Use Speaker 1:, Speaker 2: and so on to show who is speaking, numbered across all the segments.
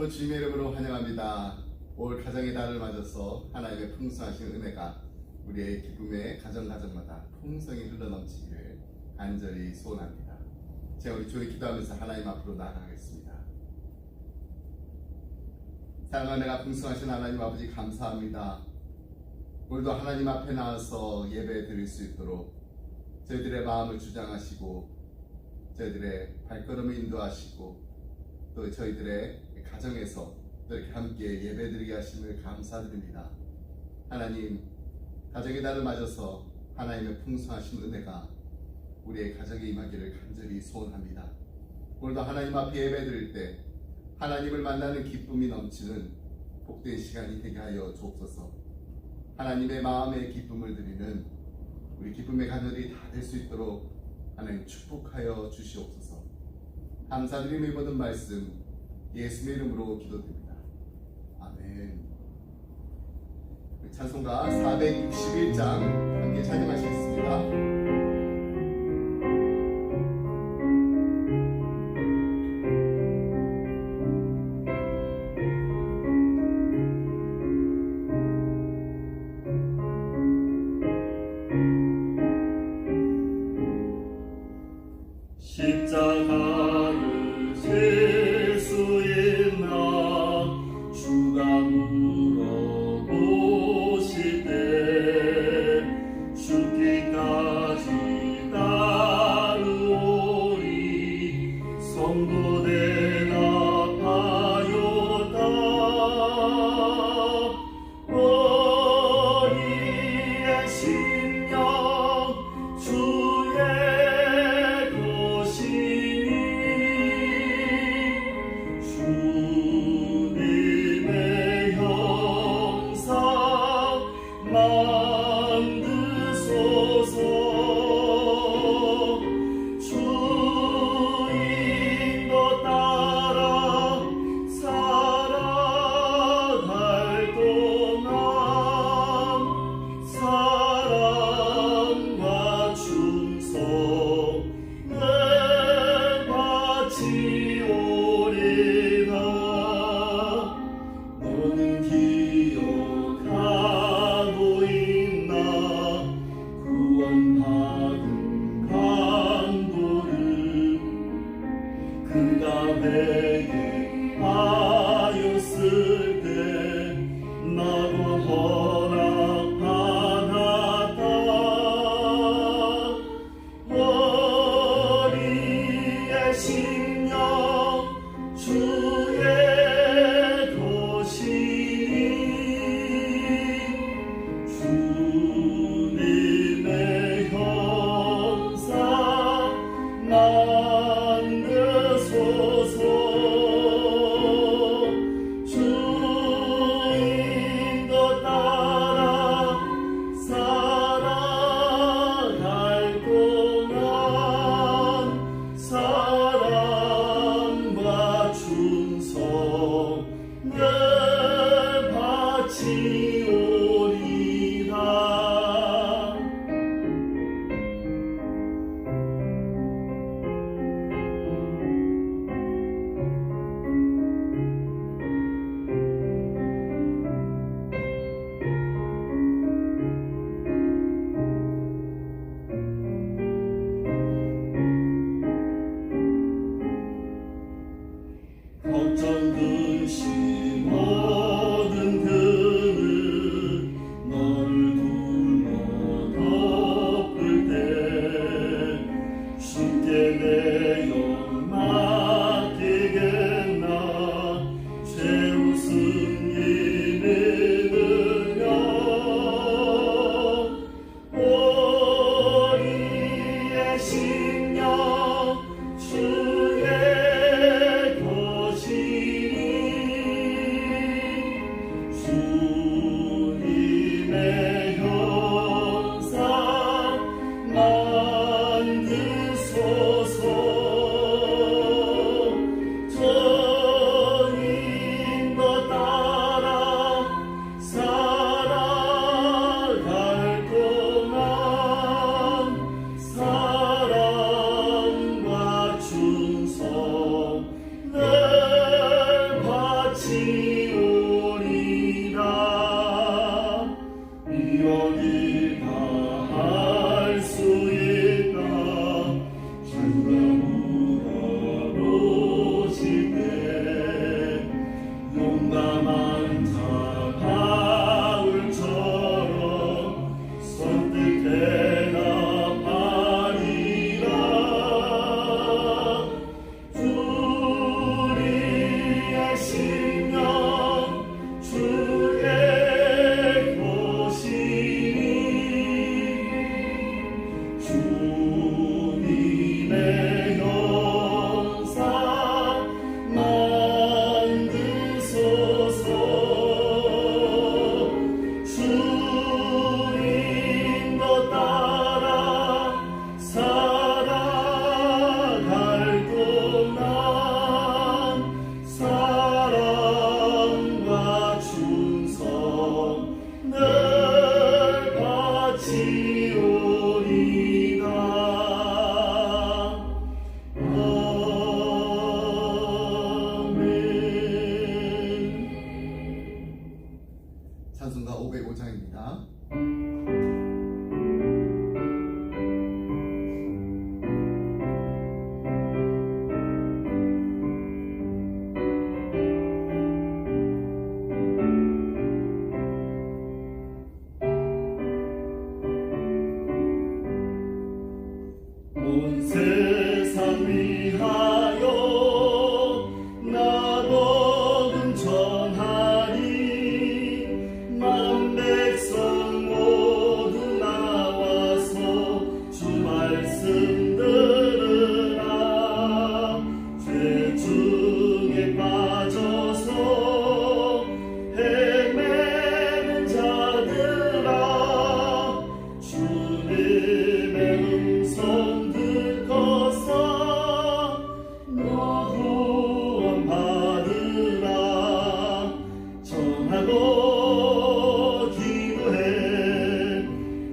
Speaker 1: 오늘도 주님의 이름으로 환영합니다. 올 가정의 달을 맞아서 하나님의 풍성하신 은혜가 우리의 기쁨의 가정마다 풍성히 흘러넘치기를 간절히 소원합니다. 제가 우리 조용히 기도하면서 하나님 앞으로 나아가겠습니다. 사랑하는 내가 풍성하신 하나님 아버지 감사합니다. 오늘도 하나님 앞에 나와서 예배 드릴 수 있도록 저희들의 마음을 주장하시고 저희들의 발걸음을 인도하시고 또 저희들의 가정에서 또 이렇게 함께 예배드리게 하심을 감사드립니다. 하나님, 가정의 달을 맞아서 하나님의 풍성하신 은혜가 우리의 가정에 임하기를 간절히 소원합니다. 오늘도 하나님 앞에 예배드릴 때 하나님을 만나는 기쁨이 넘치는 복된 시간이 되게 하여 주옵소서. 하나님의 마음의 기쁨을 드리는 우리 기쁨의 가정들이 다 될 수 있도록 하나님 축복하여 주시옵소서. 감사드리며 모든 말씀 예수의 이름으로 기도드립니다. 아멘. 찬송가 461장 함께 찬양하시겠습니다.
Speaker 2: 십자가를 질 수 있나 주가 물어보실 때 죽기까지 따르오리 성도된 아파요다 우리의 심령 주의 주님의 형상 만드소서. 주인도 따라 살아갈 동안 사랑과 충성을 바치오리다. 너는 기억하고 있나 구원받은 강도를 그가 내게 하였을 때 나도 허락받았다. 우리의 심령 주의 주님의 형상 만드소서. 주인도 따라 살아갈 동안 사랑과 충성을 바치오리다. 걱정 근심 모든 그늘
Speaker 1: 하겠습니다.
Speaker 2: 온 세상 위하여 나 복음 전하리 만 백성 모두 나와서 주 말씀 들으라 죄 중에 빠져서 헤매는 자들아 주님의 음성 듣고서 너 구원 받으라 전하고 기도해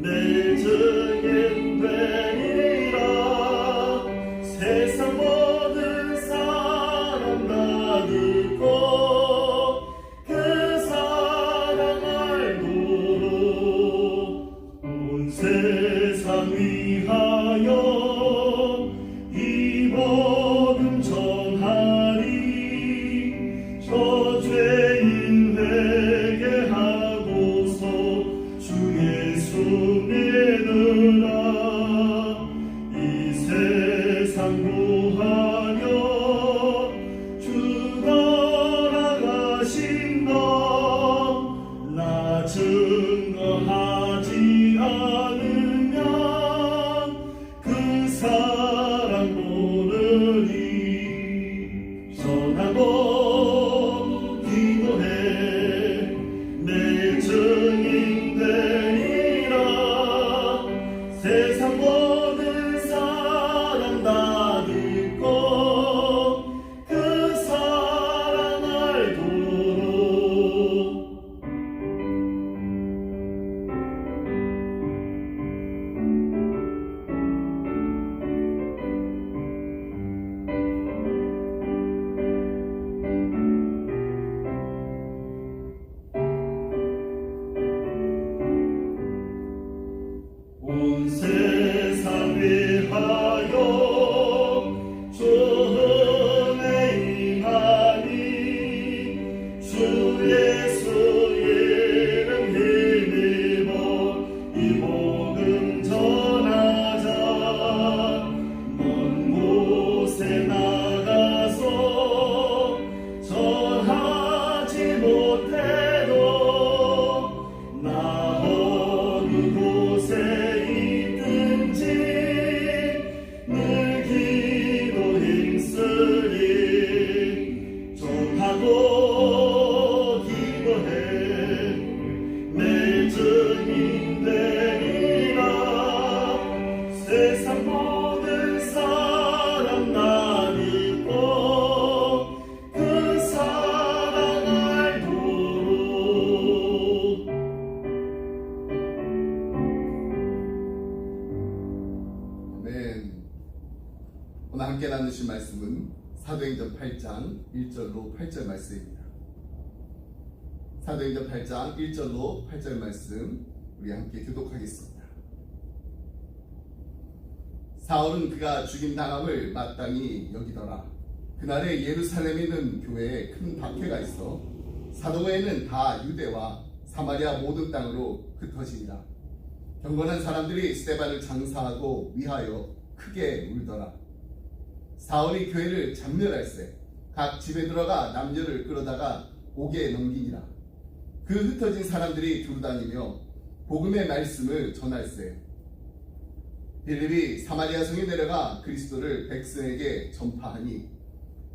Speaker 2: 내 증인 되리라 세상 모든 사람 다 듣고 그 사랑 알도록 온 세상 위하여 이 복음 전하리 저 죄인 회개하고서 주 예수 믿으라 이 세상 구하려 주 돌아가신 것 나 증거하지 않으면 그 사랑 모르리 전하고 기도해 내 증인 되리라 세상 모든 사람 다 듣고 그 사랑 알도록 온 세상 위하여 주 은혜 임하니 주 예수 이름 힘입어 이 복음 전하자 먼 곳에 나가서 전하지 못해도 나 어느 곳에 있든지 늘 기도 힘쓰리 전하고 기도해 내 증인 되리라 세상 모든 사람 나 믿고 그 사랑 알도록
Speaker 1: 아멘. 오늘 함께 나누신 말씀은 사도행전 8장 1절로 8절 말씀입니다. 사도행전 8장 1절로 8절 말씀 우리 함께 교독하겠습니다. 사울은 그가 죽임당함을 마땅히 여기더라. 그날에 예루살렘에 있는 교회에 큰 박해가 있어 사도회에는 다 유대와 사마리아 모든 땅으로 흩어지니라. 경건한 사람들이 스데반을 장사하고 위하여 크게 울더라. 사울이 교회를 잡멸할세 각 집에 들어가 남녀를 끌어다가 옥에 넘기니라. 그 흩어진 사람들이 두루다니며 복음의 말씀을 전할세. 빌립이 사마리아 성에 내려가 그리스도를 백성에게 전파하니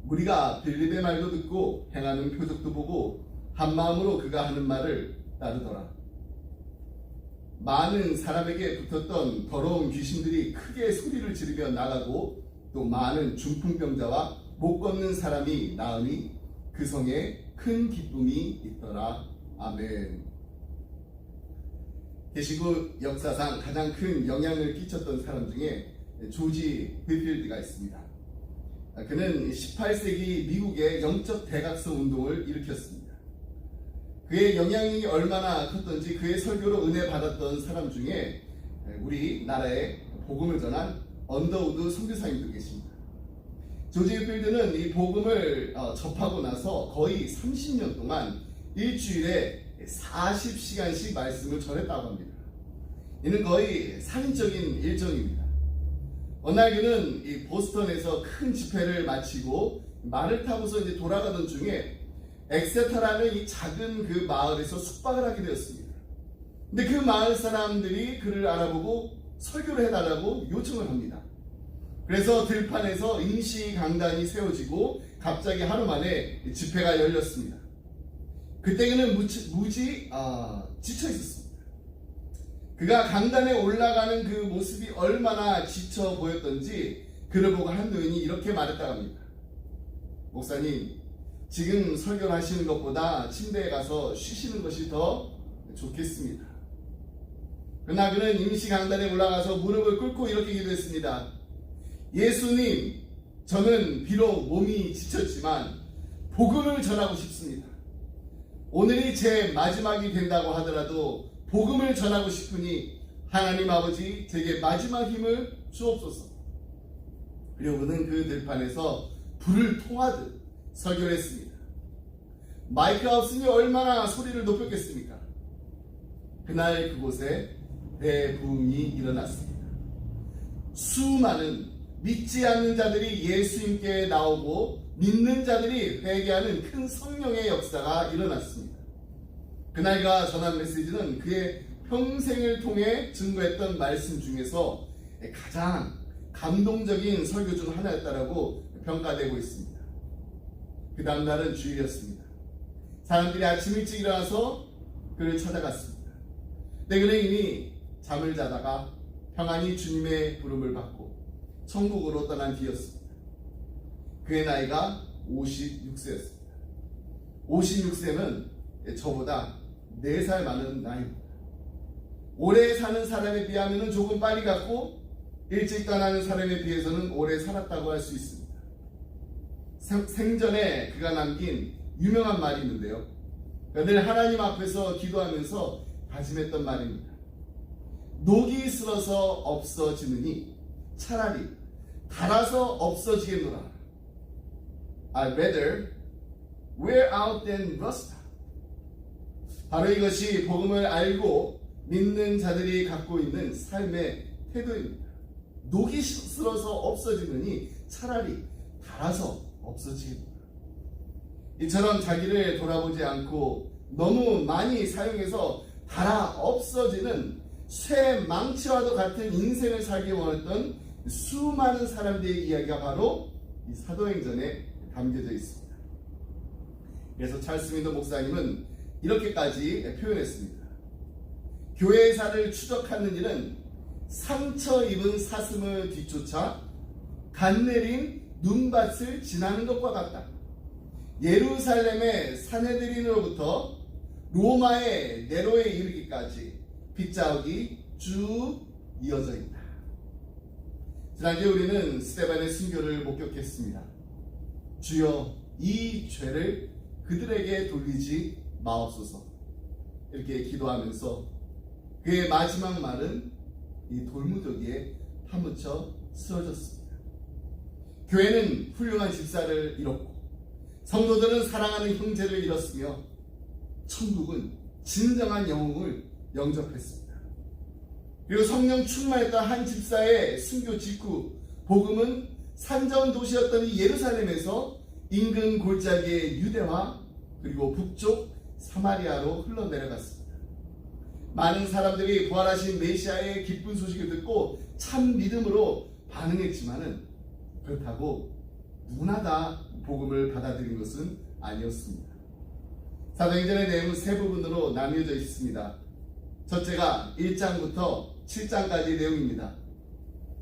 Speaker 1: 무리가 빌립의 말도 듣고 행하는 표적도 보고 한 마음으로 그가 하는 말을 따르더라. 많은 사람에게 붙었던 더러운 귀신들이 크게 소리를 지르며 나가고 또 많은 중풍병자와 못 걷는 사람이 나으니 그 성에 큰 기쁨이 있더라. 아멘. 개신교 역사상 가장 큰 영향을 끼쳤던 사람 중에 조지 휘필드가 있습니다. 그는 18세기 미국의 영적 대각성 운동을 일으켰습니다. 그의 영향력이 얼마나 컸던지 그의 설교로 은혜 받았던 사람 중에 우리나라에 복음을 전한 언더우드 선교사님도 계십니다. 조지 휘필드는 이 복음을 접하고 나서 거의 30년 동안 일주일에 40시간씩 말씀을 전했다고 합니다. 이는 거의 살인적인 일정입니다. 어느 날 그는 이 보스턴에서 큰 집회를 마치고 말을 타고서 이제 돌아가던 중에 엑세터라는 이 작은 그 마을에서 숙박을 하게 되었습니다. 근데 그 마을 사람들이 그를 알아보고 설교를 해달라고 요청을 합니다. 그래서 들판에서 임시 강단이 세워지고 갑자기 하루 만에 집회가 열렸습니다. 그때 그는 무지 지쳐 있었습니다. 그가 강단에 올라가는 그 모습이 얼마나 지쳐 보였던지 그를 보고 한 노인이 이렇게 말했다고 합니다. 목사님, 지금 설교를 하시는 것보다 침대에 가서 쉬시는 것이 더 좋겠습니다. 그러나 그는 임시 강단에 올라가서 무릎을 꿇고 이렇게 기도했습니다. 예수님, 저는 비록 몸이 지쳤지만 복음을 전하고 싶습니다. 오늘이 제 마지막이 된다고 하더라도 복음을 전하고 싶으니 하나님 아버지 제게 마지막 힘을 주옵소서. 그리고 그는 그 들판에서 불을 토하듯 설교를 했습니다. 마이크가 없으니 얼마나 소리를 높였겠습니까? 그날 그곳에 대부흥이 일어났습니다. 수많은 믿지 않는 자들이 예수님께 나오고 믿는 자들이 회개하는 큰 성령의 역사가 일어났습니다. 그날가 전한 메시지는 그의 평생을 통해 증거했던 말씀 중에서 가장 감동적인 설교 중 하나였다라고 평가되고 있습니다. 그 다음 날은 주일이었습니다. 사람들이 아침 일찍 일어나서 그를 찾아갔습니다. 근데 그는 이미 잠을 자다가 평안히 주님의 부름을 받고 천국으로 떠난 뒤였습니다. 그의 나이가 56세였습니다. 56세는 저보다 4살 많은 나이입니다. 오래 사는 사람에 비하면 조금 빨리 갔고 일찍 떠나는 사람에 비해서는 오래 살았다고 할 수 있습니다. 생전에 그가 남긴 유명한 말이 있는데요. 늘 하나님 앞에서 기도하면서 다짐했던 말입니다. 녹이 슬어서 없어지느니 차라리 닳아서 없어지겠노라. I'd rather wear out than rust. 바로 이것이 복음을 알고 믿는 자들이 갖고 있는 삶의 태도입니다. 녹이 슬어서 없어지느니 차라리 닳아서 없어지겠노라. 이처럼 자기를 돌아보지 않고 너무 많이 사용해서 닳아 없어지는 쇠 망치와도 같은 인생을 살기 원했던 수많은 사람들의 이야기가 바로 이 사도행전에 담겨져 있습니다. 그래서 찰스 윈도 목사님은 이렇게까지 표현했습니다. 교회사를 추적하는 일은 상처 입은 사슴을 뒤쫓아 간 내린 눈밭을 지나는 것과 같다. 예루살렘의 사내들인으로부터 로마의 네로에 이르기까지 빗자국이 쭉 이어져 있다. 지난주에 우리는 스데반의 순교를 목격했습니다. 주여 이 죄를 그들에게 돌리지 마옵소서. 이렇게 기도하면서 그의 마지막 말은 이 돌무더기에 파묻혀 쓰러졌습니다. 교회는 훌륭한 집사를 잃었고 성도들은 사랑하는 형제를 잃었으며 천국은 진정한 영웅을 영접했습니다. 그리고 성령 충만했던 한 집사의 순교 직후 복음은 산전 도시였던 이 예루살렘에서 인근 골짜기의 유대와 그리고 북쪽 사마리아로 흘러내려갔습니다. 많은 사람들이 부활하신 메시아의 기쁜 소식을 듣고 참 믿음으로 반응했지만은 그렇다고 누구나 다 복음을 받아들인 것은 아니었습니다. 사도행전의 내용은 세 부분으로 나뉘어져 있습니다. 첫째가 1장부터 7장까지의 내용입니다.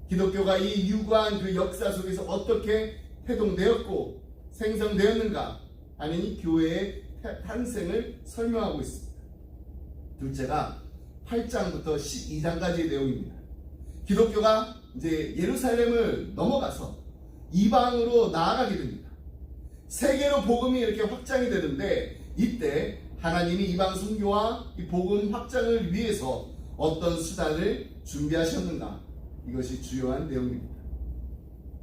Speaker 1: 기독교가 이 유구한 그 역사 속에서 어떻게 태동되었고 생성되었는가 하는 이 교회의 탄생을 설명하고 있습니다. 둘째가 8장부터 12장까지의 내용입니다. 기독교가 이제 예루살렘을 넘어가서 이방으로 나아가게 됩니다. 세계로 복음이 이렇게 확장이 되는데 이때 하나님이 이방 선교와 이 복음 확장을 위해서 어떤 수단을 준비하셨는가, 이것이 주요한 내용입니다.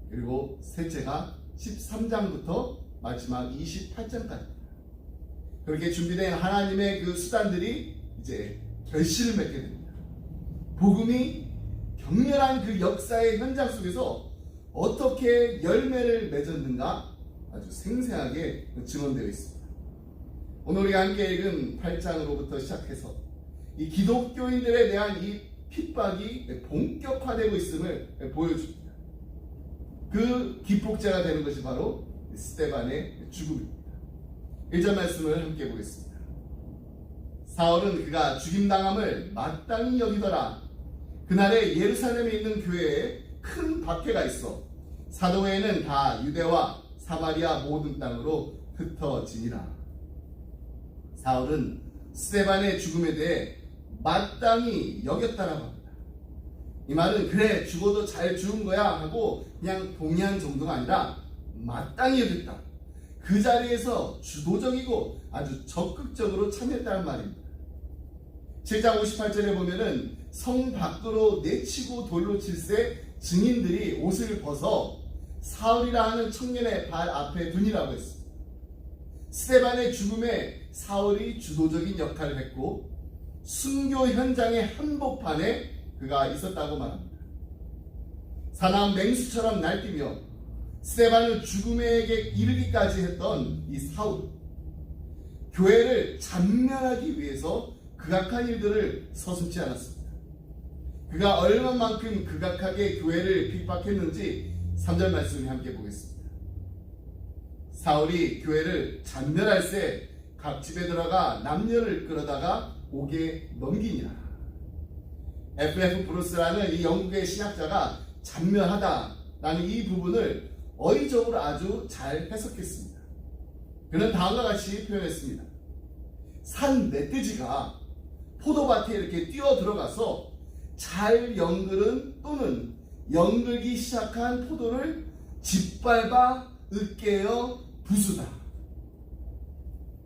Speaker 1: 그리고 셋째가 13장부터 마지막 28장까지 그렇게 준비된 하나님의 그 수단들이 이제 결실을 맺게 됩니다. 복음이 격렬한 그 역사의 현장 속에서 어떻게 열매를 맺었는가 아주 생생하게 증언되어 있습니다. 오늘 우리가 함께 읽은 8장으로부터 시작해서 이 기독교인들에 대한 이 핍박이 본격화되고 있음을 보여줍니다. 그 기폭제가 되는 것이 바로 스데반의 죽음입니다. 1절 말씀을 함께 보겠습니다. 사울은 그가 죽임당함을 마땅히 여기더라. 그날에 예루살렘에 있는 교회에 큰 박해가 있어 사도회에는 다 유대와 사마리아 모든 땅으로 흩어지니라. 사울은 스데반의 죽음에 대해 마땅히 여겼다라고 합니다. 이 말은 그래 죽어도 잘 죽은 거야 하고 그냥 동의한 정도가 아니라 마땅히 여겼다. 그 자리에서 주도적이고 아주 적극적으로 참여했다는 말입니다. 7장 58절에 보면은 성 밖으로 내치고 돌로 칠세 증인들이 옷을 벗어 사울이라 하는 청년의 발 앞에 두니라고 했습니다. 스데반의 죽음에 사울이 주도적인 역할을 했고 순교 현장의 한복판에 그가 있었다고 말합니다. 사나운 맹수처럼 날뛰며 스데반을 죽음에게 이르기까지 했던 이 사울, 교회를 잔멸하기 위해서 극악한 일들을 서슴지 않았습니다. 그가 얼마만큼 극악하게 교회를 핍박했는지 3절 말씀을 함께 보겠습니다. 사울이 교회를 잔멸할 새 각 집에 들어가 남녀를 끌어다가 옥에 넘기니라. F.F. 브루스라는 이 영국의 신학자가 잔멸하다라는 이 부분을 어휘적으로 아주 잘 해석했습니다. 그는 다음과 같이 표현했습니다. 산 멧돼지가 포도밭에 이렇게 뛰어 들어가서 잘 연글은 또는 연글기 시작한 포도를 짓밟아 으깨어 부수다.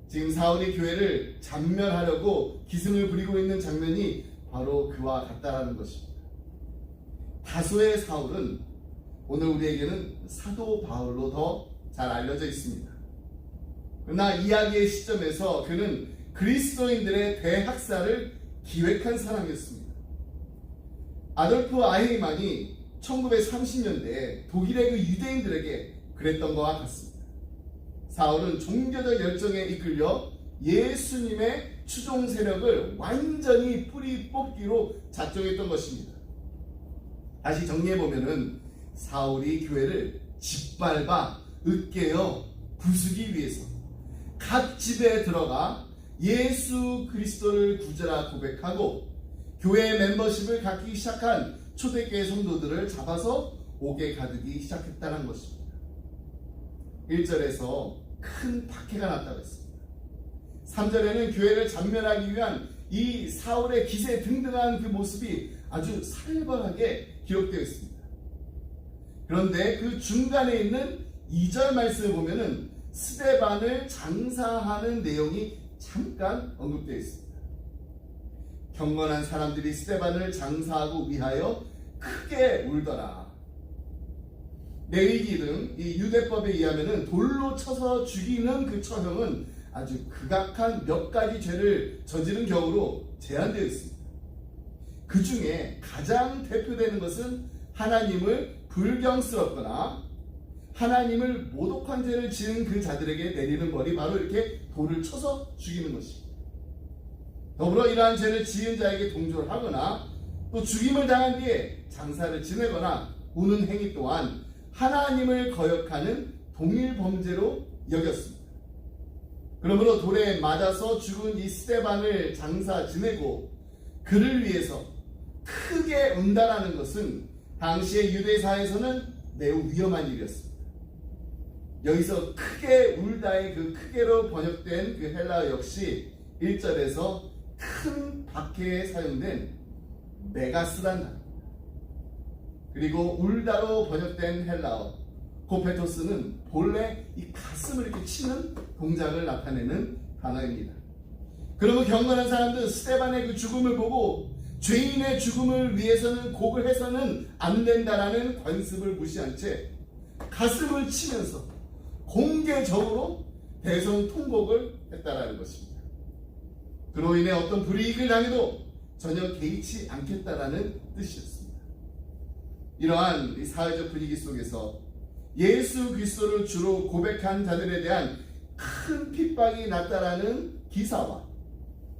Speaker 1: 지금 사울이 교회를 잔멸하려고 기승을 부리고 있는 장면이 바로 그와 같다라는 것입니다. 다소의 사울은 오늘 우리에게는 사도 바울로 더 잘 알려져 있습니다. 그러나 이야기의 시점에서 그는 그리스도인들의 대학살을 기획한 사람이었습니다. 아돌프 아히만이 1930년대에 독일의 그 유대인들에게 그랬던 것과 같습니다. 사울은 종교적 열정에 이끌려 예수님의 추종 세력을 완전히 뿌리 뽑기로 작정했던 것입니다. 다시 정리해보면은 사울이 교회를 짓밟아 으깨어 부수기 위해서 각 집에 들어가 예수 그리스도를 구주라 고백하고 교회의 멤버십을 갖기 시작한 초대교회 성도들을 잡아서 옥에 가두기 시작했다는 것입니다. 1절에서 큰 박해가 났다고 했습니다. 3절에는 교회를 잔멸하기 위한 이 사울의 기세 등등한 그 모습이 아주 살벌하게 기록되어 있습니다. 그런데 그 중간에 있는 2절 말씀을 보면은 스데반을 장사하는 내용이 잠깐 언급되어 있습니다. 경건한 사람들이 스데반을 장사하고 위하여 크게 울더라. 레위기 등 이 유대법에 의하면은 돌로 쳐서 죽이는 그 처형은 아주 극악한 몇 가지 죄를 저지른 경우로 제한되어 있습니다. 그 중에 가장 대표되는 것은 하나님을 불경스럽거나 하나님을 모독한 죄를 지은 그 자들에게 내리는 벌이 바로 이렇게 돌을 쳐서 죽이는 것입니다. 더불어 이러한 죄를 지은 자에게 동조를 하거나 또 죽임을 당한 뒤에 장사를 지내거나 우는 행위 또한 하나님을 거역하는 동일 범죄로 여겼습니다. 그러므로 돌에 맞아서 죽은 이 스데반을 장사 지내고 그를 위해서 크게 운다라는 것은 당시의 유대사에서는 매우 위험한 일이었습니다. 여기서 크게 울다의 그 크게로 번역된 그 헬라어 역시 1절에서 큰 박해에 사용된 메가스란 단어입니다. 그리고 울다로 번역된 헬라어 코페토스는 본래 이 가슴을 이렇게 치는 동작을 나타내는 단어입니다. 그러면 경건한 사람들은 스데반의 그 죽음을 보고 죄인의 죽음을 위해서는 곡을 해서는 안 된다라는 관습을 무시한 채 가슴을 치면서 공개적으로 대선 통곡을 했다라는 것입니다. 그로 인해 어떤 불이익을 당해도 전혀 개의치 않겠다라는 뜻이었습니다. 이러한 이 사회적 분위기 속에서 예수 그리스도를 주로 고백한 자들에 대한 큰 핍박이 났다라는 기사와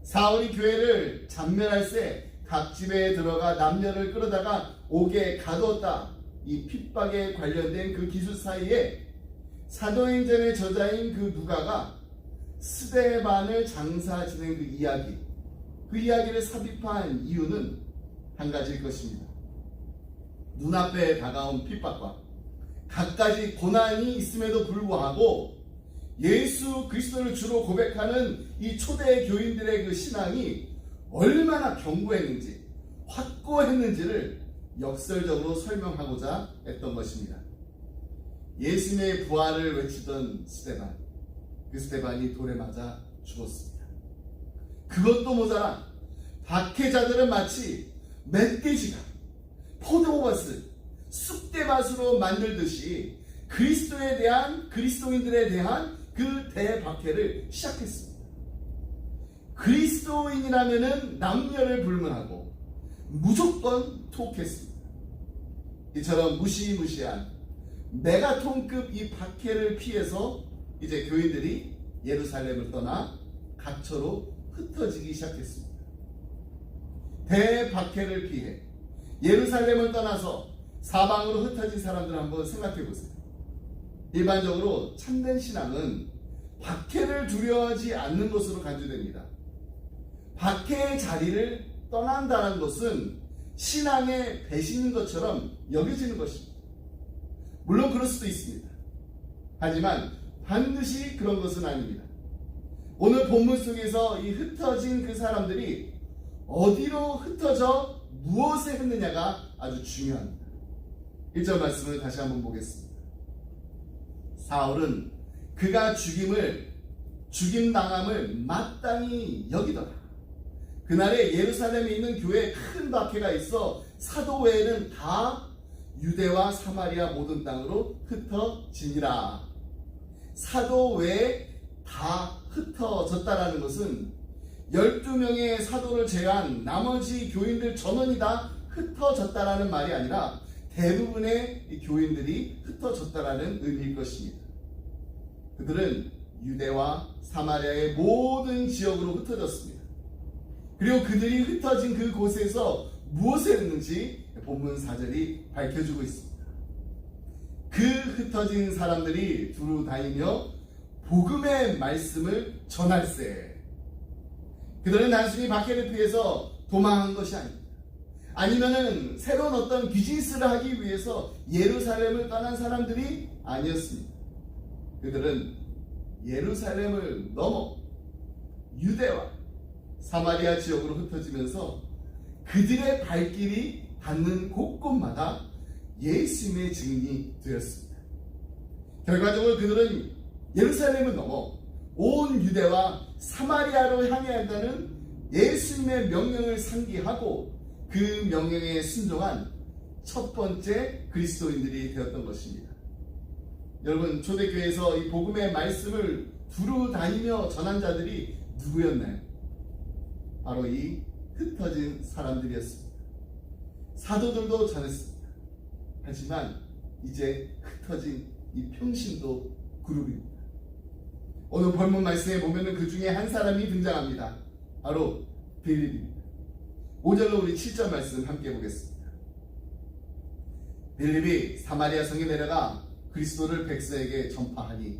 Speaker 1: 사울이 교회를 잔멸할 새 각 집에 들어가 남녀를 끌어다가 옥에 가두었다, 이 핍박에 관련된 그 기술 사이에 사도행전의 저자인 그 누가가 스데반을 장사 지낸 그 이야기를 삽입한 이유는 한 가지일 것입니다. 눈앞에 다가온 핍박과 갖가지 고난이 있음에도 불구하고 예수 그리스도를 주로 고백하는 이 초대 교인들의 그 신앙이 얼마나 견고했는지, 확고했는지를 역설적으로 설명하고자 했던 것입니다. 예수님의 부활을 외치던 스데반, 그 스데반이 돌에 맞아 죽었습니다. 그것도 모자라 박해자들은 마치 멧돼지가 포도밭을 쑥대밭으로 만들듯이 그리스도인들에 대한 그 대박해를 시작했습니다. 그리스도인이라면은 남녀를 불문하고 무조건 투옥했습니다. 이처럼 무시무시한 메가톤급 이 박해를 피해서 이제 교인들이 예루살렘을 떠나 각처로 흩어지기 시작했습니다. 대박해를 피해 예루살렘을 떠나서 사방으로 흩어진 사람들 한번 생각해 보세요. 일반적으로 참된 신앙은 박해를 두려워하지 않는 것으로 간주됩니다. 박해의 자리를 떠난다는 것은 신앙의 배신인 것처럼 여겨지는 것입니다. 물론 그럴 수도 있습니다. 하지만 반드시 그런 것은 아닙니다. 오늘 본문 속에서 이 흩어진 그 사람들이 어디로 흩어져 무엇을 했느냐가 아주 중요합니다. 1절 말씀을 다시 한번 보겠습니다. 사울은 그가 죽임당함을 마땅히 여기더라. 그날에 예루살렘에 있는 교회에 큰 박해가 있어 사도 외에는 다 유대와 사마리아 모든 땅으로 흩어지니라. 사도 외에 다 흩어졌다라는 것은 12명의 사도를 제외한 나머지 교인들 전원이 다 흩어졌다라는 말이 아니라 대부분의 교인들이 흩어졌다라는 의미일 것입니다. 그들은 유대와 사마리아의 모든 지역으로 흩어졌습니다. 그리고 그들이 흩어진 그 곳에서 무엇을 했는지 본문 4절이 밝혀주고 있습니다. 그 흩어진 사람들이 두루 다니며 복음의 말씀을 전할세. 그들은 단순히 박해를 피해서 도망한 것이 아닙니다. 아니면은 새로운 어떤 비즈니스를 하기 위해서 예루살렘을 떠난 사람들이 아니었습니다. 그들은 예루살렘을 넘어 유대와 사마리아 지역으로 흩어지면서 그들의 발길이 닿는 곳곳마다 예수님의 증인이 되었습니다. 결과적으로 그들은 예루살렘을 넘어 온 유대와 사마리아로 향해야 한다는 예수님의 명령을 상기하고 그 명령에 순종한 첫 번째 그리스도인들이 되었던 것입니다. 여러분, 초대교회에서 이 복음의 말씀을 두루 다니며 전한 자들이 누구였나요? 바로 이 흩어진 사람들이었습니다. 사도들도 전했습니다. 하지만 이제 흩어진 이 평신도 그룹입니다. 오늘 본문 말씀에 보면은 그 중에 한 사람이 등장합니다. 바로 빌립입니다. 5절로 우리 7절 말씀 함께 보겠습니다. 빌립이 사마리아 성에 내려가 그리스도를 백성에게 전파하니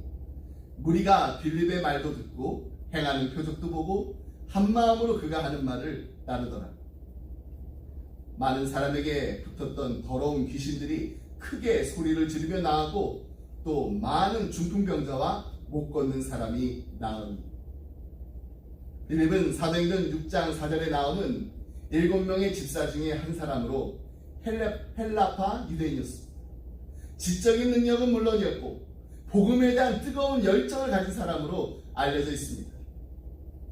Speaker 1: 무리가 빌립의 말도 듣고 행하는 표적도 보고 한 마음으로 그가 하는 말을 따르더라. 많은 사람에게 붙었던 더러운 귀신들이 크게 소리를 지르며 나가고 또 많은 중풍병자와 못 걷는 사람이 나으니. 빌립은 사도행전 6장 4절에 나오는 7명의 집사 중에 한 사람으로 헬라파 유대인이었습니다. 지적인 능력은 물론이었고 복음에 대한 뜨거운 열정을 가진 사람으로 알려져 있습니다.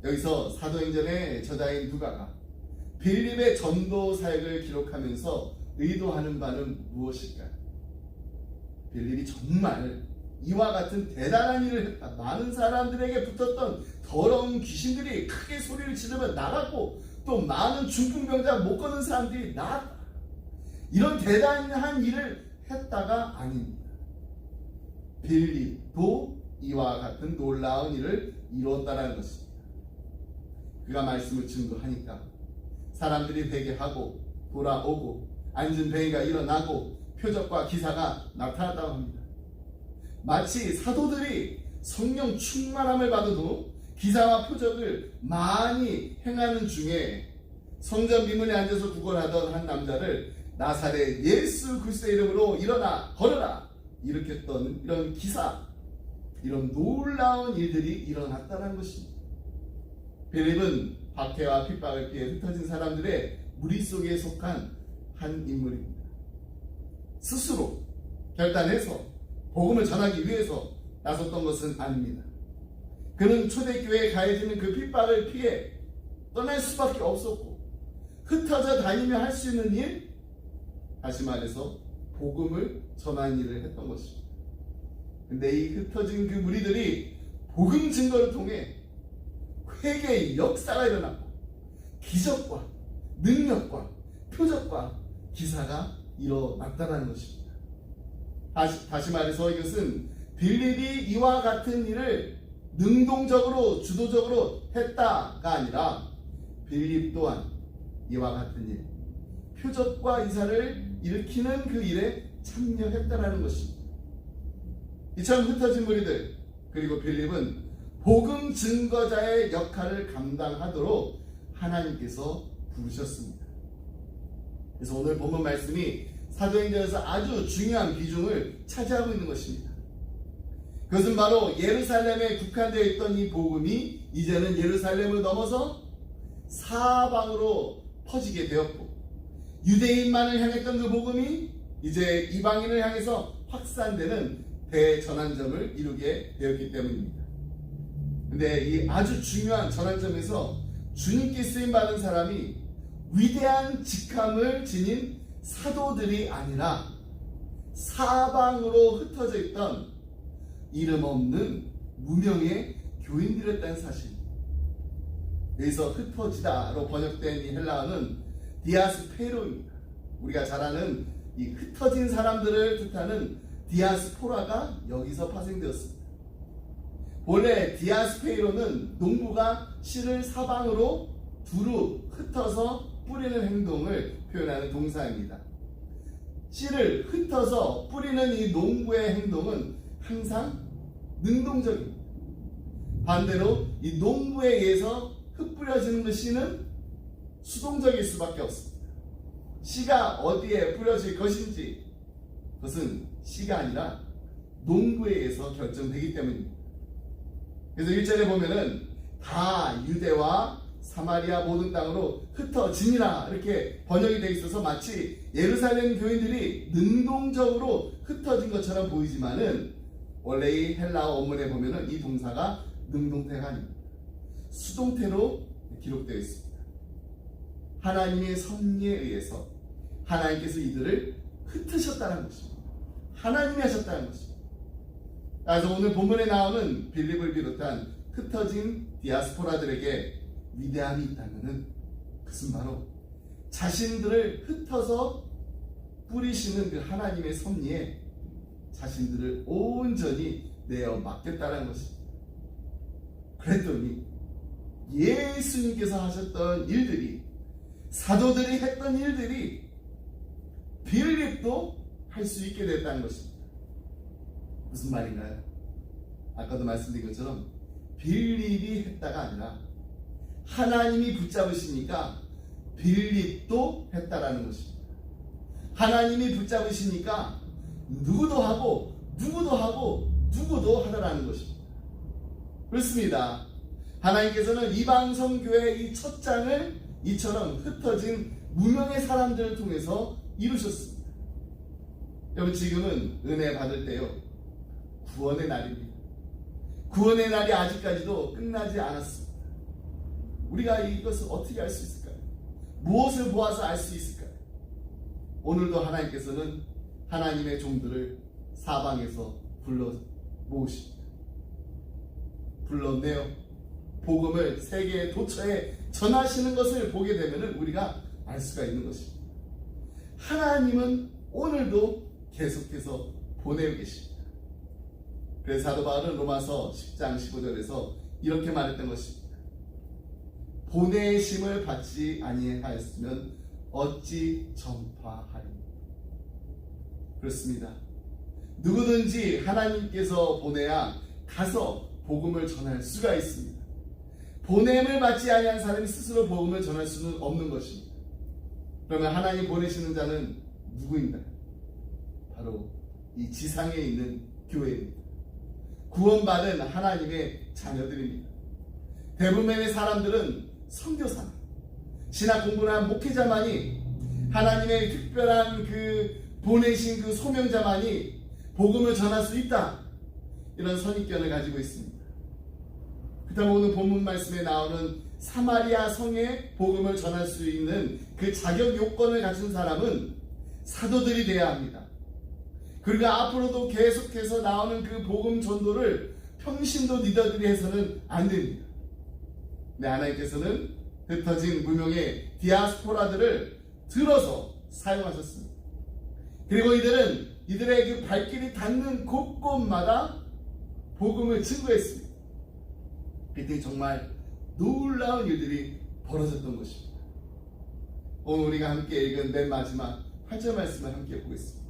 Speaker 1: 여기서 사도행전의 저자인 누가가 빌립의 전도 사역을 기록하면서 의도하는 바는 무엇일까요? 빌립이 정말 이와 같은 대단한 일을 했다. 많은 사람들에게 붙었던 더러운 귀신들이 크게 소리를 지르며 나갔고 또 많은 중풍병자 못 걷는 사람들이 나았다. 이런 대단한 일을 했다가 아닙니다. 빌립도 이와 같은 놀라운 일을 이루었다는 것입니다. 그가 말씀을 증거하니까 사람들이 회개하고 돌아오고 앉은 병이가 일어나고 표적과 기사가 나타났다고 합니다. 마치 사도들이 성령 충만함을 받은 후 기사와 표적을 많이 행하는 중에 성전 미문에 앉아서 구걸하던 한 남자를 나사렛 예수 그리스도의 이름으로 일어나 걸어라 일으켰던 이런 기사, 이런 놀라운 일들이 일어났다는 것입니다. 빌립은 박해와 핍박을 피해 흩어진 사람들의 무리 속에 속한 한 인물입니다. 스스로 결단해서 복음을 전하기 위해서 나섰던 것은 아닙니다. 그는 초대교회에 가해지는 그 핍박을 피해 떠날 수밖에 없었고 흩어져 다니며 할 수 있는 일, 다시 말해서 복음을 전하는 일을 했던 것입니다. 근데 이 흩어진 그 무리들이 복음 증거를 통해 회개의 역사가 일어났고 기적과 능력과 표적과 기사가 일어났다는 것입니다. 다시 말해서 이것은 빌립이 이와 같은 일을 능동적으로 주도적으로 했다가 아니라 빌립 또한 이와 같은 일, 표적과 이사를 일으키는 그 일에 참여했다는 것입니다. 이처럼 흩어진 무리들 그리고 빌립은 복음 증거자의 역할을 감당하도록 하나님께서 부르셨습니다. 그래서 오늘 본문 말씀이 사도행전에서 아주 중요한 비중을 차지하고 있는 것입니다. 그것은 바로 예루살렘에 국한되어 있던 이 복음이 이제는 예루살렘을 넘어서 사방으로 퍼지게 되었고 유대인만을 향했던 그 복음이 이제 이방인을 향해서 확산되는 대전환점을 이루게 되었기 때문입니다. 근데 이 아주 중요한 전환점에서 주님께 쓰임받은 사람이 위대한 직함을 지닌 사도들이 아니라 사방으로 흩어져 있던 이름 없는 무명의 교인들이었다는 사실입니다. 여기서 흩어지다로 번역된 이 헬라어는 디아스페로입니다. 우리가 잘 아는 이 흩어진 사람들을 뜻하는 디아스포라가 여기서 파생되었습니다. 본래 디아스페이로는 농부가 씨를 사방으로 두루 흩어서 뿌리는 행동을 표현하는 동사입니다. 씨를 흩어서 뿌리는 이 농부의 행동은 항상 능동적입니다. 반대로 이 농부에 의해서 흩뿌려지는 그 씨는 수동적일 수밖에 없습니다. 씨가 어디에 뿌려질 것인지 그것은 씨가 아니라 농부에 의해서 결정되기 때문입니다. 그래서 1절에 보면은 다 유대와 사마리아 모든 땅으로 흩어지니라 이렇게 번역이 되어 있어서 마치 예루살렘 교인들이 능동적으로 흩어진 것처럼 보이지만은 원래 이 헬라어 원문에 보면은 이 동사가 능동태가 아닙니다. 수동태로 기록되어 있습니다. 하나님의 섭리에 의해서 하나님께서 이들을 흩으셨다는 것입니다. 하나님이 하셨다는 것입니다. 그래서 오늘 본문에 나오는 빌립을 비롯한 흩어진 디아스포라들에게 위대함이 있다면은 그것은 바로 자신들을 흩어서 뿌리시는 그 하나님의 섭리에 자신들을 온전히 내어 맡겼다는 것입니다. 그랬더니 예수님께서 하셨던 일들이, 사도들이 했던 일들이 빌립도 할 수 있게 됐다는 것입니다. 무슨 말인가요? 아까도 말씀드린 것처럼 빌립이 했다가 아니라 하나님이 붙잡으시니까 빌립도 했다라는 것입니다. 하나님이 붙잡으시니까 누구도 하고 누구도 하고 누구도 하더라는 것입니다. 그렇습니다. 하나님께서는 이방 선교의 이 첫 장을 이처럼 흩어진 무명의 사람들을 통해서 이루셨습니다. 여러분, 지금은 은혜 받을 때요, 구원의 날입니다. 구원의 날이 아직까지도 끝나지 않았습니다. 우리가 이것을 어떻게 알 수 있을까요? 무엇을 보아서 알 수 있을까요? 오늘도 하나님께서는 하나님의 종들을 사방에서 불러 모으십니다. 불러내어 복음을 세계의 도처에 전하시는 것을 보게 되면 우리가 알 수가 있는 것입니다. 하나님은 오늘도 계속해서 보내고 계십니다. 그래서 사도 바울은 로마서 10장 15절에서 이렇게 말했던 것입니다. 보내심을 받지 아니하였으면 어찌 전파하리요. 그렇습니다. 누구든지 하나님께서 보내야 가서 복음을 전할 수가 있습니다. 보냄을 받지 아니한 사람이 스스로 복음을 전할 수는 없는 것입니다. 그러면 하나님 보내시는 자는 누구인가요? 바로 이 지상에 있는 교회입니다. 구원받은 하나님의 자녀들입니다. 대부분의 사람들은 선교사나 신학 공부를 한 목회자만이 하나님의 특별한 그 보내신 그 소명자만이 복음을 전할 수 있다, 이런 선입견을 가지고 있습니다. 그렇다면 오늘 본문 말씀에 나오는 사마리아 성에 복음을 전할 수 있는 그 자격 요건을 갖춘 사람은 사도들이 되어야 합니다. 그리고 앞으로도 계속해서 나오는 그 복음 전도를 평신도 리더들이 해서는 안 됩니다. 네, 하나님께서는 흩어진 무명의 디아스포라들을 들어서 사용하셨습니다. 그리고 이들의 그 발길이 닿는 곳곳마다 복음을 증거했습니다. 그때 정말 놀라운 일들이 벌어졌던 것입니다. 오늘 우리가 함께 읽은 맨 마지막 8절 말씀을 함께 보겠습니다.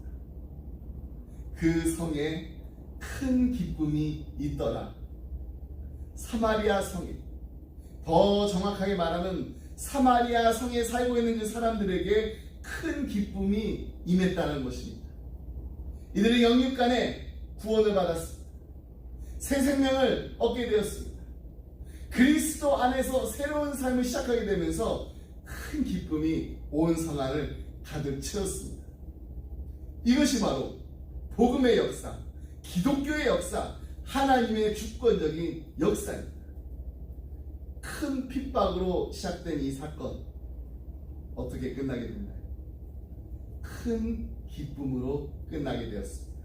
Speaker 1: 그 성에 큰 기쁨이 있더라. 사마리아 성에, 더 정확하게 말하면 사마리아 성에 살고 있는 그 사람들에게 큰 기쁨이 임했다는 것입니다. 이들이 영육간에 구원을 받았습니다. 새 생명을 얻게 되었습니다. 그리스도 안에서 새로운 삶을 시작하게 되면서 큰 기쁨이 온 성 안을 가득 채웠습니다. 이것이 바로 복음의 역사, 기독교의 역사, 하나님의 주권적인 역사입니다. 큰 핍박으로 시작된 이 사건, 어떻게 끝나게 됐나요? 큰 기쁨으로 끝나게 되었습니다.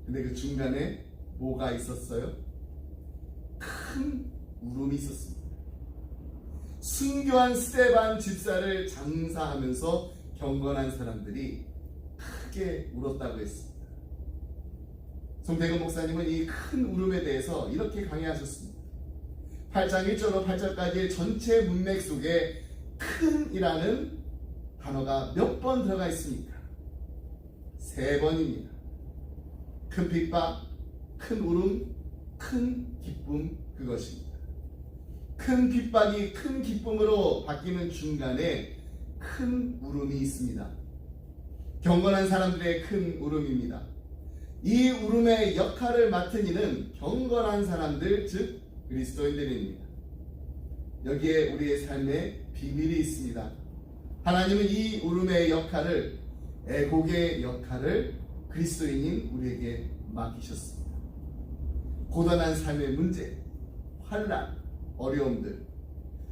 Speaker 1: 근데 그 중간에 뭐가 있었어요? 큰 울음이 있었습니다. 순교한 스데반 집사를 장사하면서 경건한 사람들이 크게 울었다고 했습니다. 송대근 목사님은 이 큰 울음에 대해서 이렇게 강의하셨습니다. 8장 1절로 8절까지의 전체 문맥 속에 큰이라는 단어가 몇 번 들어가 있습니까? 3번입니다. 큰 핍박, 큰 울음, 큰 기쁨, 그것입니다. 큰 핍박이 큰 기쁨으로 바뀌는 중간에 큰 울음이 있습니다. 경건한 사람들의 큰 울음입니다. 이 울음의 역할을 맡은 이는 경건한 사람들, 즉 그리스도인들입니다. 여기에 우리의 삶에 비밀이 있습니다. 하나님은 이 울음의 역할을, 애곡의 역할을 그리스도인인 우리에게 맡기셨습니다. 고단한 삶의 문제, 환난, 어려움들,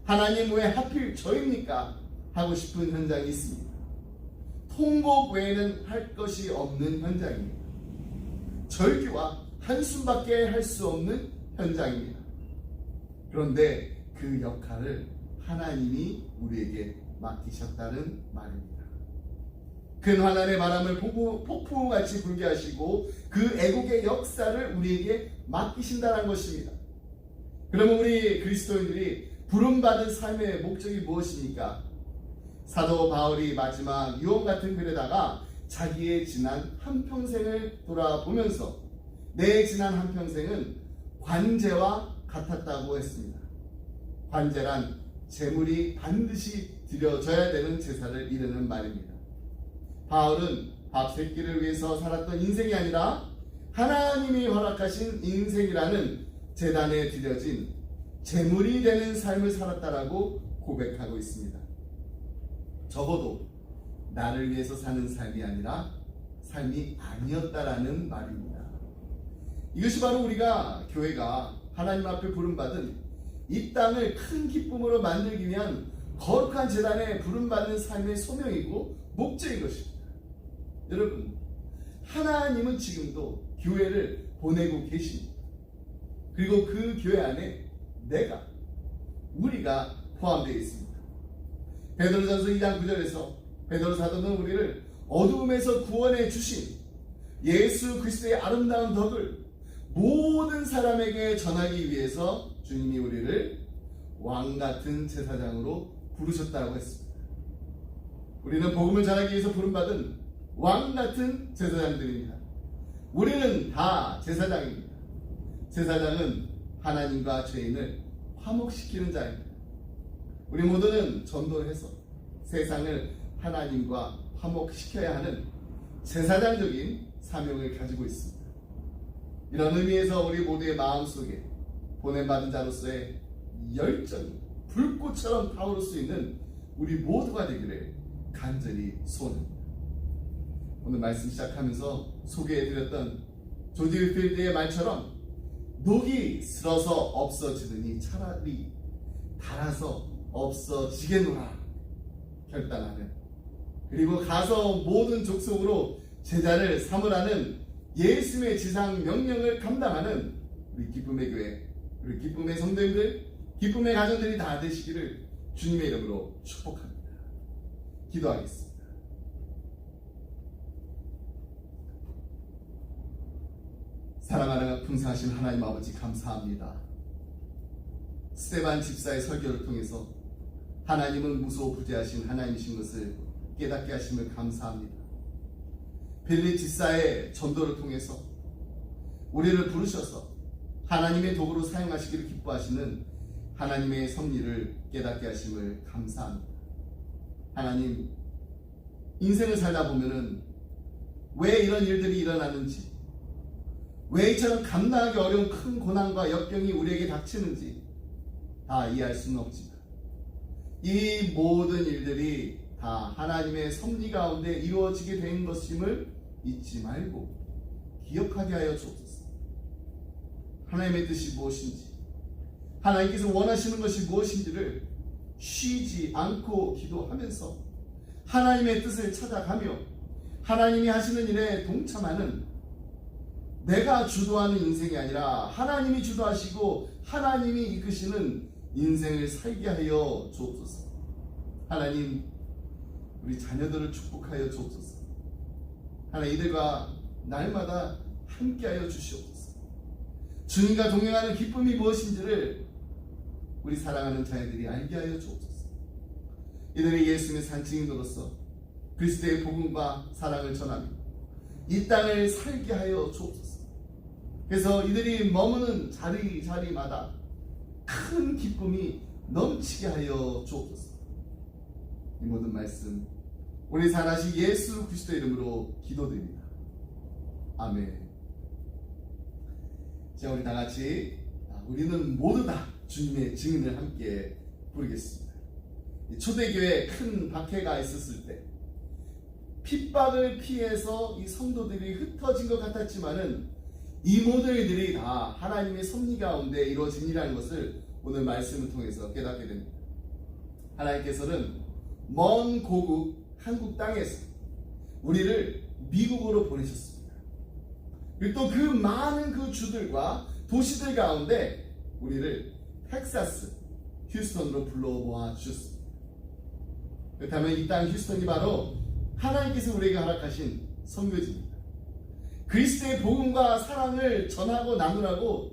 Speaker 1: 하나님 왜 하필 저입니까? 하고 싶은 현장이 있습니다. 통곡 외에는 할 것이 없는 현장입니다. 절규와 한숨밖에 할 수 없는 현장입니다. 그런데 그 역할을 하나님이 우리에게 맡기셨다는 말입니다. 큰 환난의 바람을 폭풍같이 불게 하시고 그 애국의 역사를 우리에게 맡기신다는 것입니다. 그러면 우리 그리스도인들이 부름받은 삶의 목적이 무엇입니까? 사도 바울이 마지막 유언 같은 글에다가 자기의 지난 한평생을 돌아보면서 내 지난 한평생은 관제와 같았다고 했습니다. 관제란 재물이 반드시 드려져야 되는 제사를 이르는 말입니다. 바울은 밥 세 끼를 위해서 살았던 인생이 아니라 하나님이 허락하신 인생이라는 제단에 드려진 재물이 되는 삶을 살았다라고 고백하고 있습니다. 적어도 나를 위해서 사는 삶이 아니라 삶이 아니었다라는 말입니다. 이것이 바로 우리가 교회가 하나님 앞에 부름받은 이 땅을 큰 기쁨으로 만들기 위한 거룩한 제단에 부름받는 삶의 소명이고 목적인 것입니다. 여러분, 하나님은 지금도 교회를 보내고 계십니다. 그리고 그 교회 안에 우리가 포함되어 있습니다. 베드로전서 2장 9절에서 베드로 사도는 우리를 어두움에서 구원해 주신 예수 그리스도의 아름다운 덕을 모든 사람에게 전하기 위해서 주님이 우리를 왕같은 제사장으로 부르셨다고 했습니다. 우리는 복음을 전하기 위해서 부름받은 왕같은 제사장들입니다. 우리는 다 제사장입니다. 제사장은 하나님과 죄인을 화목시키는 자입니다. 우리 모두는 전도를 해서 세상을 하나님과 화목시켜야 하는 제사장적인 사명을 가지고 있습니다. 이런 의미에서 우리 모두의 마음속에 보냄받은 자로서의 열정이 불꽃처럼 타오를 수 있는 우리 모두가 되기를 간절히 소원합니다. 오늘 말씀 시작하면서 소개해드렸던 조지 윌필드의 말처럼 녹이 슬어서 없어지느니 차라리 달아서 없어지겠노라 결단하는, 그리고 가서 모든 족속으로 제자를 삼으라는 예수의 지상 명령을 감당하는 우리 기쁨의 교회, 우리 기쁨의 성도님들, 기쁨의 가정들이 다 되시기를 주님의 이름으로 축복합니다. 기도하겠습니다. 사랑하는 풍성하신 하나님 아버지, 감사합니다. 스데반 집사의 설교를 통해서 하나님은 무소부재하신 하나님이신 것을 깨닫게 하심을 감사합니다. 빌립 집사의 전도를 통해서 우리를 부르셔서 하나님의 도구로 사용하시기를 기뻐하시는 하나님의 섭리를 깨닫게 하심을 감사합니다. 하나님, 인생을 살다 보면은 왜 이런 일들이 일어나는지, 왜 이처럼 감당하기 어려운 큰 고난과 역경이 우리에게 닥치는지 다 이해할 수는 없지만 이 모든 일들이 다 하나님의 섭리 가운데 이루어지게 된 것임을 잊지 말고 기억하게 하여 주옵소서. 하나님의 뜻이 무엇인지, 하나님께서 원하시는 것이 무엇인지를 쉬지 않고 기도하면서 하나님의 뜻을 찾아가며 하나님이 하시는 일에 동참하는, 내가 주도하는 인생이 아니라 하나님이 주도하시고 하나님이 이끄시는 인생을 살게 하여 주옵소서. 하나님, 우리 자녀들을 축복하여 주옵소서. 하나님, 이들과 날마다 함께하여 주시옵소서. 주님과 동행하는 기쁨이 무엇인지를 우리 사랑하는 자녀들이 알게 하여 주옵소서. 이들의 예수님의 산증인으로서 그리스도의 복음과 사랑을 전하며 이 땅을 살게 하여 주옵소서. 그래서 이들이 머무는 자리마다 큰 기쁨이 넘치게 하여 주옵소서. 이 모든 말씀 우리 살아신 예수 그리스도 이름으로 기도드립니다. 아멘. 자, 우리 다같이 우리는 모두 다 주님의 증인을 함께 부르겠습니다. 초대교회에 큰 박해가 있었을 때 핍박을 피해서 이 성도들이 흩어진 것 같았지만은 이 모든 일들이 다 하나님의 섭리 가운데 이루어진 일이라는 것을 오늘 말씀을 통해서 깨닫게 됩니다. 하나님께서는 먼 고국 한국 땅에서 우리를 미국으로 보내셨습니다. 그리고 또 그 많은 그 주들과 도시들 가운데 우리를 텍사스, 휴스턴으로 불러모아 주셨습니다. 그렇다면 이 땅 휴스턴이 바로 하나님께서 우리에게 허락하신 선교지입니다. 그리스도의 복음과 사랑을 전하고 나누라고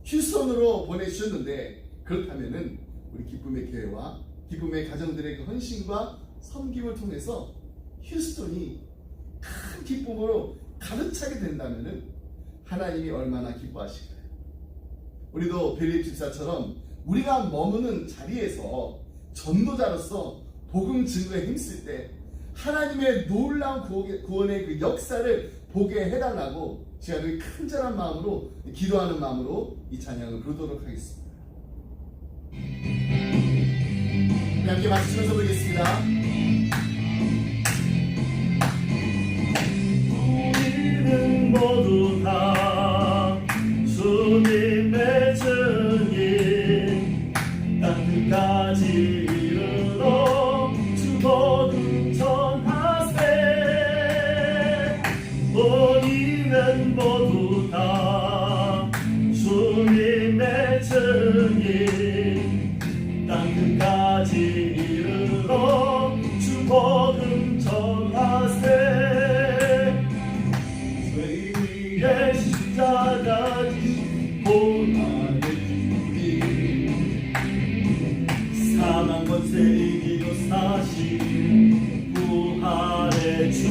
Speaker 1: 휴스턴으로 보내주셨는데, 그렇다면은 우리 기쁨의 교회와 기쁨의 가정들의 그 헌신과 섬김을 통해서 휴스턴이 큰 기쁨으로 가득 차게 된다면은 하나님이 얼마나 기뻐하실까요? 우리도 빌립 집사처럼 우리가 머무는 자리에서 전도자로서 복음 증거에 힘쓸 때 하나님의 놀라운 구원의 그 역사를 보게 해달라고 제가 그 큰절한 마음으로 기도하는 마음으로 이 찬양을 부르도록 하겠습니다. 함께 박수치면서 부르겠습니다.
Speaker 2: 우리는 모두 다 주님의 증인, 이기고 사신 부활의 주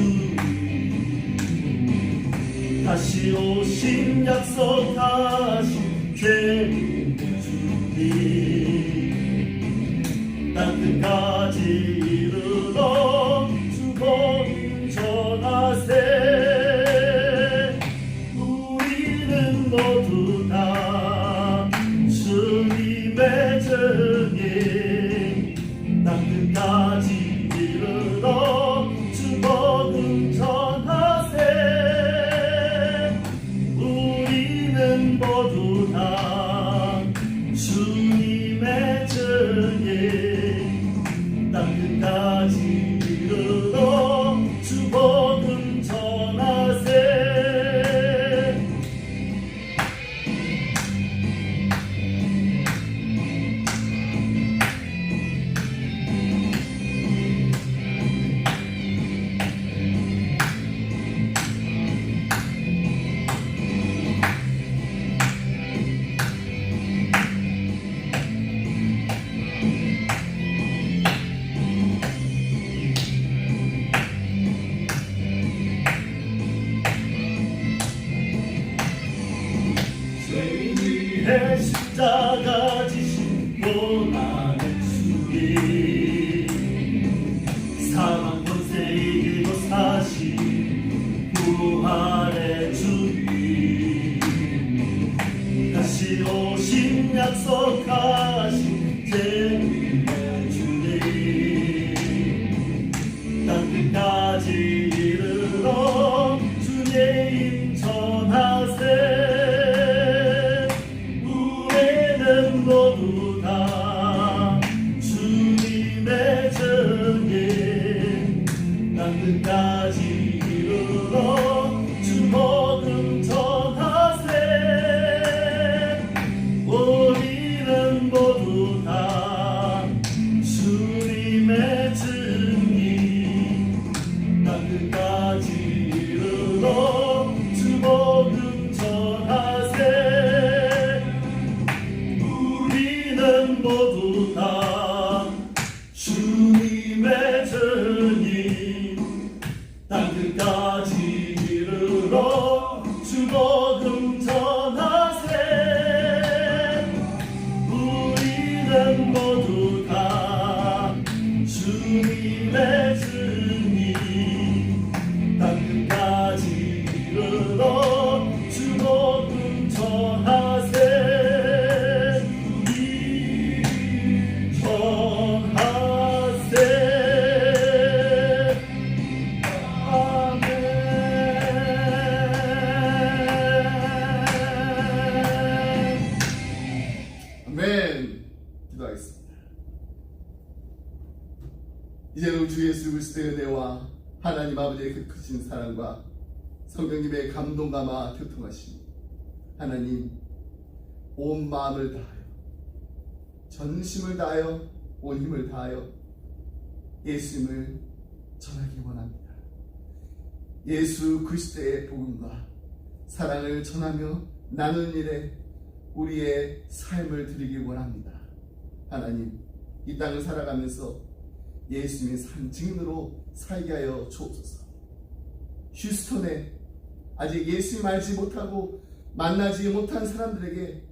Speaker 2: 다시 오신 약속하신 죄인의 주님 땅끝까지 이르러 주복음 전하세 우리는 모두 다 주님의 증인 땅끝까지 이르러 주복음 전하세 우리는 모두 다 주님의 증인 땅끝까지 이르러 주복음 전하세 죄인 위해 십자가 지신 고난의 주님 사망 권세 이기고 사신 부활의 주님 다시 오신 약속하신 죄인의 주님 땅끝까지 이르러 주님 전하세 모두 다 주님의 증인 땅끝까지 이르러 주복음 전하세 우리는 모두 다 주님의 증인 땅끝까지 이르러 주복음 전하세 모두 다 주님의 증인 땅끝까지 이르러 주복음 전하세 우리는 모두 다 주님의 증인 땅끝까지 이르러 주복음 전하세
Speaker 1: 기도하겠습니다. 이제는 주 예수 그리스도의 은혜와 하나님 아버지의 그 크신 사랑과 성령님의 감동 감화 교통하심이 하나님 온 마음을 다하여 전심을 다하여 온 힘을 다하여 예수님을 전하기 원합니다. 예수 그리스도의 복음과 사랑을 전하며 나누는 일에 우리의 삶을 드리기 원합니다. 하나님, 이 땅을 살아가면서 예수님의 산 증인으로 살게 하여 주옵소서. 휴스턴에 아직 예수님 알지 못하고 만나지 못한 사람들에게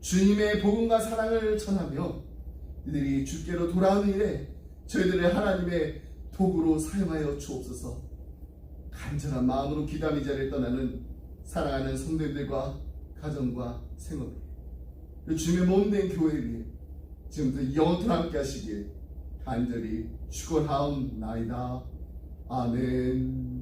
Speaker 1: 주님의 복음과 사랑을 전하며 이들이 주께로 돌아오는 일에 저희들을 하나님의 도구로 사용하여 주옵소서. 간절한 마음으로 기도하며 이 자리를 떠나는 사랑하는 성도들과 가정과 생업을 주님의 몸된 교회를 위해 지금부터 영원토록 함께 하시길 간절히 축원하옵나이다. 아멘.